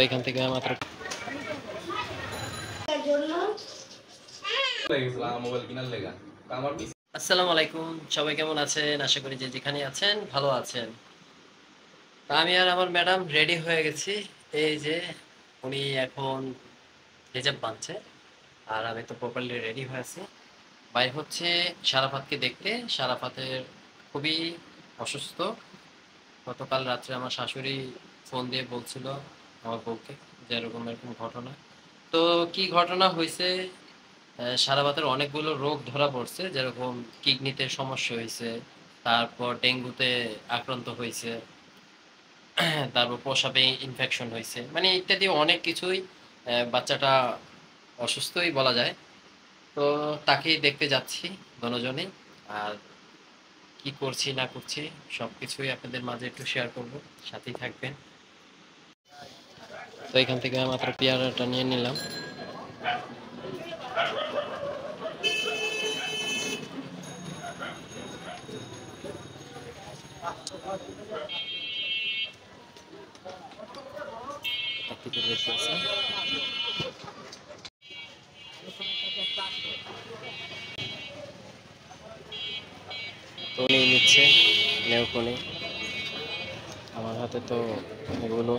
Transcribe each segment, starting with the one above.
এখান থেকে মাত্র আসসালামু আলাইকুম, সবাই কেমন আছেন? আশা করি যে যেখানে আছেন ভালো আছেন। তা আমি আর আমার ম্যাডাম রেডি হয়ে গেছি। এই যে উনি এখন হিজাব বাঁধছে আর আমি তো প্রপারলি রেডি হয়েছি। বাইর হচ্ছে শারাফাতকে দেখতে। শারাফাতের খুবই অসুস্থ। গতকাল রাত্রে আমার শাশুড়ি ফোন দিয়ে বলছিল আমার বউকে যে এরকম এরকম ঘটনা। তো কি ঘটনা হয়েছে? সারাবাতের অনেকগুলো রোগ ধরা পড়ছে, যেরকম কিডনিতে সমস্যা হয়েছে, তারপর ডেঙ্গুতে আক্রান্ত হয়েছে, তারপর প্রসাবে ইনফেকশন হয়েছে, মানে ইত্যাদি অনেক কিছুই। বাচ্চাটা অসুস্থই বলা যায়। তো তাকেই দেখতে যাচ্ছি দনোজনে। আর কি করছি না করছি সব কিছুই আপনাদের মাঝে একটু শেয়ার করব, সাথেই থাকবেন। তো এখান থেকে মাত্র পেয়ারাটা নিয়ে নিলাম। তো নিয়ে নিচ্ছে নেওকনে। আমার হাতে তো এগুলো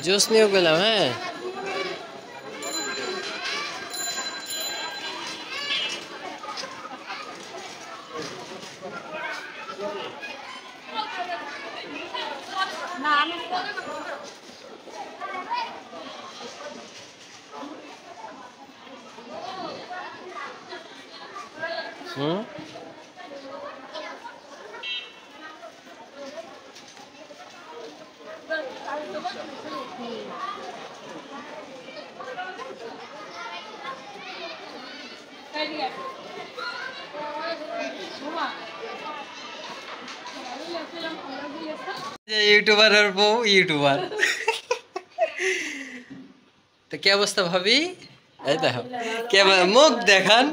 জুস নিয়ে গেলাম। হ্যাঁ, হুম, ইউটিউবার আর বউ ইউটিউবার। তো কি অবস্থা ভাবি? এই দেখো মুখ দেখান।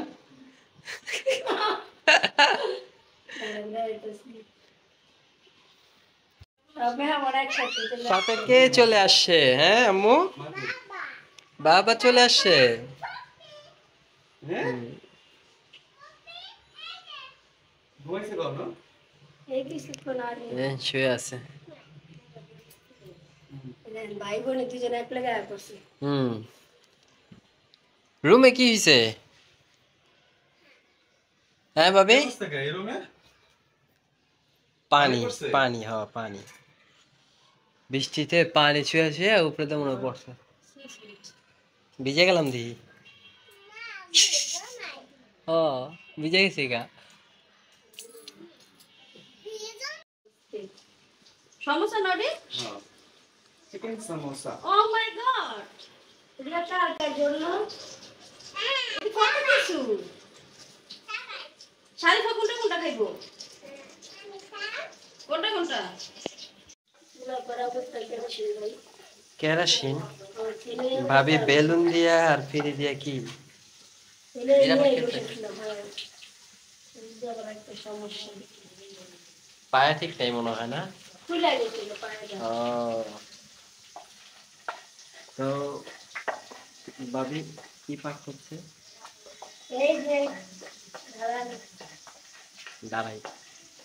সাথে কে চলে আসছে? হ্যাঁ আম্মু, বাবা চলে আসছে। শুয়ে আছে। ভাই বোন দুজনে এক লাগে করছে। রুমে কি হইছে? হ্যাঁ ভাবি, পানি পানি হ্যাঁ পানি, বৃষ্টিতে পানি ছুঁয়ে ছুঁয়ে উপরে তো মনে হয় পড়ছে, ভিজে গেলাম দি। ও ভিজে গেছি গা। সমস্যা নডি? চিকেন সমোসা। ও মাই গড, এটা কার জন্য? এটা কত কিছু? শারিফা কোনটা কোনটা খাইবো? কোনটা কোনটা? কেরাসিন ভাবি বেলুন দিয়া আর ফিরি দিয়া কি পায়া ঠিক নাই মনে হয় না। ও তো ভাবি কি পাক করছে? দাঁড়াই,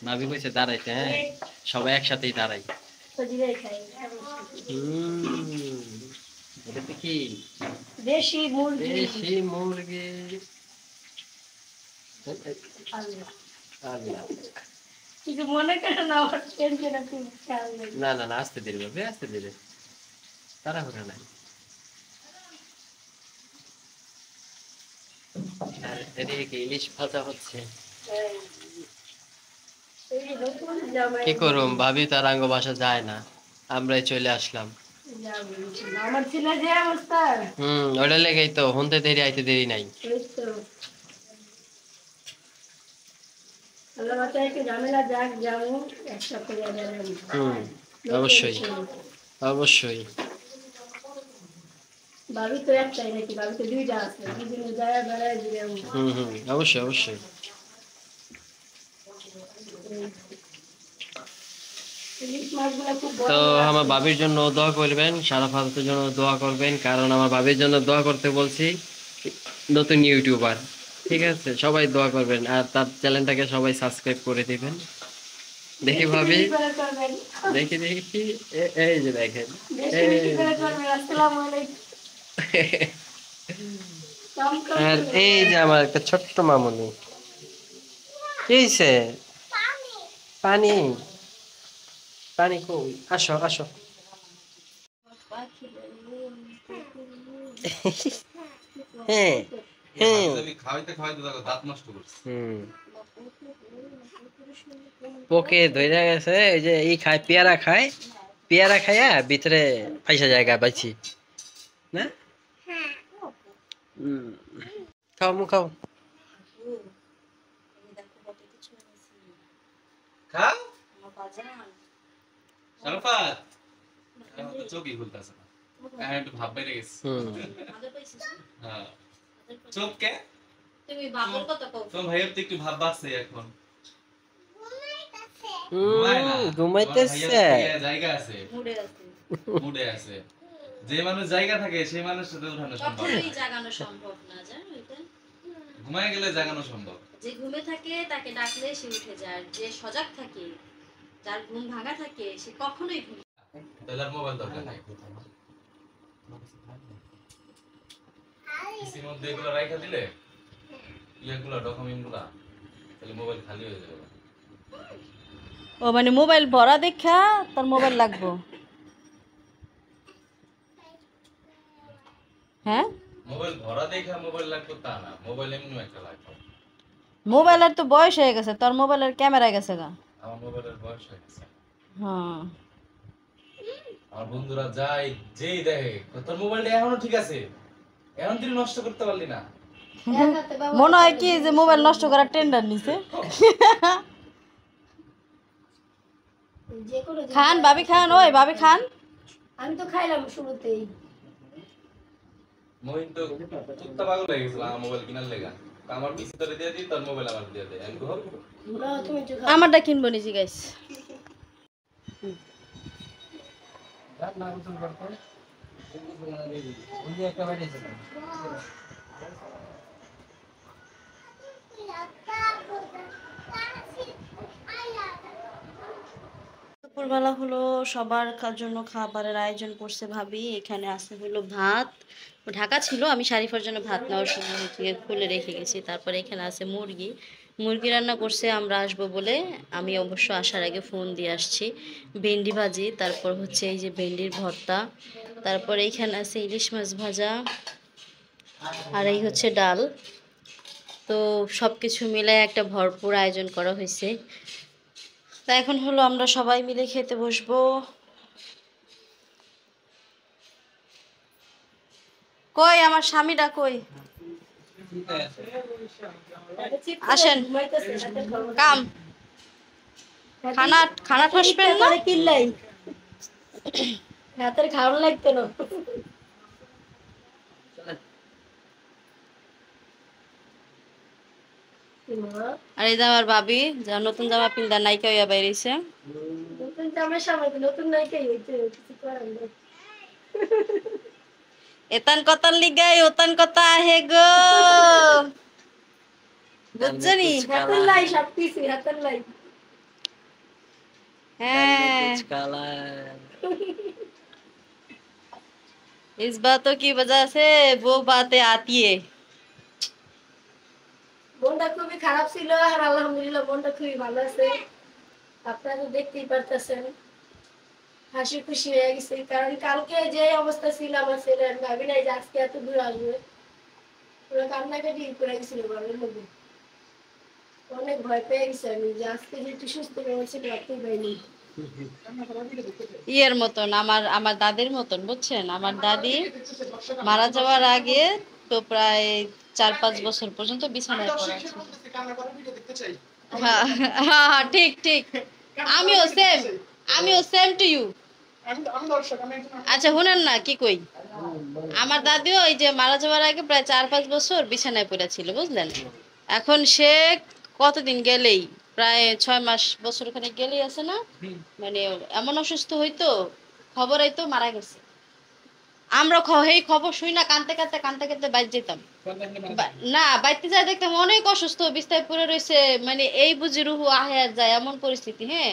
ভাবি কইছে দাঁড়াইতে। হ্যাঁ সবাই একসাথেই দাঁড়াই। এটাতে কি? দেশি মুরগি। দেশি মুরগি। আল্লাহ, কিছু মনে করে না, আমার টেনশন আপনি খেয়াল নেই। না না না, আস্তে ধীরে ভাবি, আস্তে ধীরে, তাড়াহুড়া নাই। আর এদিকে ইলিশ ভাজা হচ্ছে। কি করুম ভাবি, তার আঙ্গ বাসা যায় না, আমরাই চলে আসলাম। আমার ছেলে যে অবস্থা, ওটা লেগেই তো হনতে দেরি আইতে দেরি নাই। আল্লাহ বাঁচায়, একটু ঝামেলা যাক, যাবো একটা করে অবশ্যই অবশ্যই। ভাবি তো একটাই নাকি? ভাবি তো দুইটা আছে, দুদিনে যায় বেড়ায় দিলে। অবশ্যই অবশ্যই। তো আমার ভাবির জন্য দোয়া করবেন, সারা ভারতের জন্য দোয়া করবেন, কারণ আমার ভাবির জন্য দোয়া করতে বলছি। নতুন ইউটিউবার, ঠিক আছে, সবাই দোয়া করবেন আর তার চ্যানেলটাকে সবাই সাবস্ক্রাইব করে দিবেন। দেখি ভাবি, দেখি দেখি এই যে দেখেন, আর এই যে আমার একটা ছোট্ট মামুনি। কি হইছে? পানি পানি কই? আসো আসো। হ্যাঁ হ্যাঁ। পোকে ধইরা গেছে, এই যে এই খায়, পেয়ারা খায়, পেয়ারা খাইয়া ভিতরে পয়সা জায়গা পাইছি না। খাও মু খাও। খাও শরফাত, তো চোখই খুলতাছে না, একটু ভাব বেড়ে গেছে। হ্যাঁ চোখ কে তুমি ভাবের কথা কও, তোমার ভাইয়ের তো একটু ভাব বাড়ছে এখন। ঘুমাইতেছে, জায়গা আছে, মুডে আছে। যে মানুষ জায়গা থাকে সেই মানুষ সাথে উঠানো সম্ভব, কখনোই জাগানো সম্ভব না, জানো এটা? ঘুমায় গেলে জাগানো সম্ভব। যে ঘুমে থাকে তাকে ডাকলে সে উঠে যায়, যে সজাগ থাকে, যার ঘুম ভাঙা থাকে, সে কখনোই ঘুম। তাহলে আর মোবাইল দরকার নাই, পিসির মধ্যে এগুলো রাইখা দিলে, ইয়েগুলো ডকুমেন্টগুলো, তাহলে মোবাইল খালি হয়ে যাবে। ও মানে মোবাইল ভরা দেখা তোর মোবাইল লাগবো? হ্যাঁ, মোবাইল ভরা দেখা মোবাইল লাগবে তা না, মোবাইল এমনি একটা লাগবে। মোবাইলের তো বয়স হয়ে গেছে, তোর মোবাইলের ক্যামেরা গেছে গা। আমার মোবাইলের বয়স হয়ে গেছে। হ্যাঁ, আমার বন্ধুরা যাই যেই দেখে, তোর মোবাইলটা এখনো ঠিক আছে, এখন তুই নষ্ট করতে পারলি না। মনে হয় কি যে মোবাইল নষ্ট করার টেন্ডার নিছে। খান ভাবি, খান, ওই ভাবি খান। আমি তো খাইলাম শুরুতেই। মহিন তো কুত্তা পাগল হয়ে গেছিল আমার মোবাইল কিনার লেগা, আমার পিসি ধরে দিয়ে দিই, তোর মোবাইল আমার দিয়ে দেয়। আমি ঘর আমারটা কিনবো নিজে গাইস। দুপুরবেলা হলো সবার জন্য খাবারের আয়োজন করছে ভাবি। এখানে আছে হলো ভাত, ঢাকা ছিল, আমি শারিফার জন্য ভাত নেওয়ার সময় হচ্ছে গিয়ে খুলে রেখে গেছি। তারপরে এখানে আছে মুরগি, মুরগি রান্না করছে আমরা আসবো বলে। আমি অবশ্য আসার আগে ফোন দিয়ে আসছি। ভেন্ডি ভাজি, তারপর হচ্ছে এই যে ভেন্ডির ভর্তা, তারপরে এইখানে আছে ইলিশ মাছ ভাজা, আর এই হচ্ছে ডাল। তো সব কিছু মিলে একটা ভরপুর আয়োজন করা হয়েছে। তা এখন হলো আমরা সবাই মিলে খেতে বসবো। কই আমার স্বামীটা কই? আসেন, কাম খানা খানা ঠাসবেন না? কিল্লাই হাতের খাওয়ানো লাগতো না। আর এই যে আমার ভাবি যা নতুন জামা পিন্দা নাইকা হইয়া বাইরেছে। নতুন জামার সময় তো নতুন নায়িকাই হইতে কিছু করার নেই। এতান কথার লিগাই ওতান কথা আহে গো, বুঝছনি? হাতের লাই সব কিছু হাতের লাই। হ্যাঁ, इस बातों की वजह से वो बातें आती है। মনটা খুবই খারাপ ছিল, আর আলহামদুলিল্লাহ মনটা খুবই ভালো আছে। আপনারা তো দেখতেই পারতেছেন হাসি খুশি হয়ে গেছে, কারণ কালকে যে অবস্থা ছিল আমার ছেলের, ভাবি নাই যে আজকে এত দূর আসবে। পুরো কান্নাকাটি করে গেছিল ঘরের মধ্যে, অনেক ভয় পেয়ে গেছে আমি যে আজকে যে একটু সুস্থ হয়েছে ভাবতেই পাইনি। ইয়ের মতন আমার আমার দাদির মতন, বুঝছেন? আমার দাদি মারা যাওয়ার আগে তো প্রায় 4-5 বছর পর্যন্ত বিছানায় পড়া ছিল। হ্যাঁ হ্যাঁ হ্যাঁ, ঠিক ঠিক, আমিও সেম টু ইউ। আচ্ছা শুনেন না কি কই, আমার দাদিও এই যে মারা যাওয়ার আগে প্রায় 4-5 বছর বিছানায় পড়া ছিল, বুঝলেন? এখন সে কতদিন গেলেই প্রায় 6 মাস বছর খানিক গেলেই আছে না, মানে এমন অসুস্থ হইতো, খবর আইতো মারা গেছে। আমরা এই খবর শুই না, কানতে কানতে কানতে কানতে বাইরে যেতাম। না বাইতে যায় দেখতাম অনেক অসুস্থ বিছানায় পড়ে রয়েছে, মানে এই বুঝি রুহু আহে আর যায় এমন পরিস্থিতি। হ্যাঁ,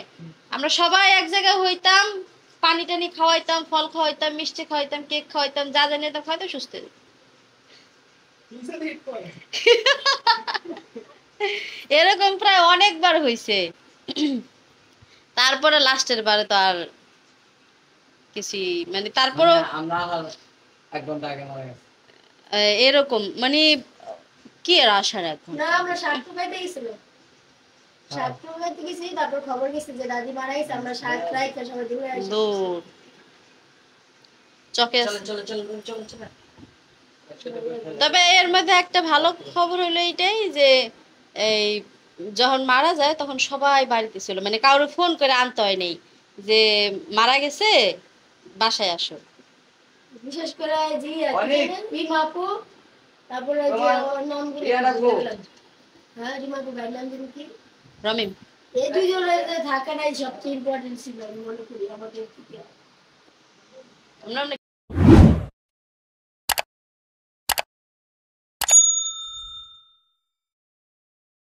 আমরা সবাই এক জায়গায় হইতাম, পানি টানি খাওয়াইতাম, ফল খাওয়াইতাম, মিষ্টি খাওয়াইতাম, কেক খাওয়াইতাম, যা জানি তা খাওয়াইতাম, সুস্থ হয়ে যেতাম। এরকম প্রায় অনেকবার হইছে। তারপরে লাস্টের বারে তো আর কিছু, মানে তারপরও আমরা 1 ঘন্টা আগে মারা গেছে। এরকম মানে কি এর আশার এখন। না আমরা শাক টুকাইতে গেছিল, শাক টুকাইতে গেছি, তারপর খবর গেছে যে দাদি মারা গেছে, আমরা শাক রাইখা সবাই দূরে আসি। দূর চকে চলো চলো চলো চলো চলো। তবে এর মধ্যে একটা ভালো খবর হলো এইটাই যে এই যখন মারা যায় তখন সবাই বাড়িতে ছিল, মানে কাউকে ফোন করে আনতে হয় নেই যে মারা গেছে বাসায় আসো। বিশেষ করে জি অনেক। রিমা আপু, তারপরে যে তোমার ওর নাম গুলো ইয়া রাখবো। হ্যাঁ রিমা আপু ভাইয়ের নাম জানি কি, রমিম, এই দুজনের যে থাকাটাই সবচেয়ে ইম্পর্টেন্ট ছিল আমি মনে করি আমাদের থেকে। আমরা